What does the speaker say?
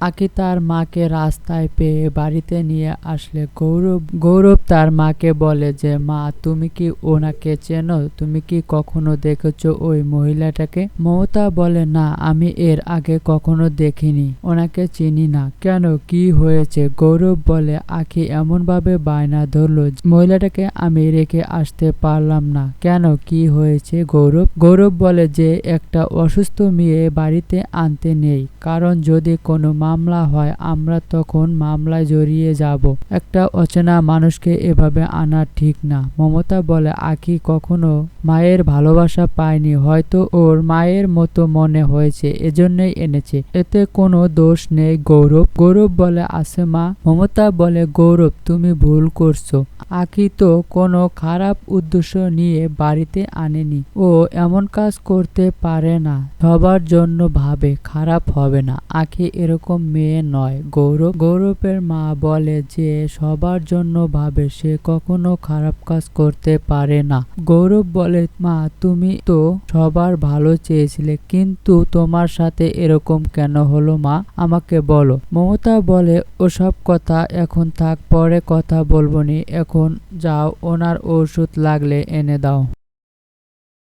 আঁখি তার মাকে রাস্তায় পেয়ে বাড়িতে নিয়ে আসলে গৌরব তার মাকে বলে যে মা, তুমি কি ওনাকে চেনো? তুমি কি কখনো দেখেছো ওই মহিলাটাকে? মমতা বলে না, আমি এর আগে কখনো দেখিনি, ওনাকে চিনি না। কেন, কি হয়েছে? গৌরব বলে আঁখি এমন ভাবে বায়না ধরলো মহিলাটাকে আমি রেখে আসতে পারলাম না। কেন, কি হয়েছে? গৌরব বলে যে একটা অসুস্থ মেয়ে বাড়িতে আনতে নেই, কারণ যদি কোনো মামলা হয় আমরা তখন মামলায় জড়িয়ে যাব। একটা অচেনা মানুষকে এভাবে আনা ঠিক না। মমতা বলে আঁখি কখনো মায়ের ভালোবাসা পায়নি, হয়তো ওর মায়ের মতো মনে হয়েছে, এজন্যই এনেছে, এতে কোনো দোষ নেই। গৌরব বলে আছে মা। মমতা বলে গৌরব, তুমি ভুল করছো, আঁখি তো কোনো খারাপ উদ্দেশ্য নিয়ে বাড়িতে আনেনি, ও এমন কাজ করতে পারে না, সবার জন্য ভাবে, খারাপ হবে না, আঁখি এরকম মেয়ে নয়। গৌরবের মা বলে যে সবার জন্য ভাবে, সে কখনো খারাপ কাজ করতে পারে না। গৌরব বলে মা, তুমি তো সবার ভালো চেয়েছিলে, কিন্তু তোমার সাথে এরকম কেন হলো মা, আমাকে বলো। মমতা বলে ওসব কথা এখন থাক, পরে কথা বলবো নি, এখন যাও, ওনার ওষুধ লাগলে এনে দাও।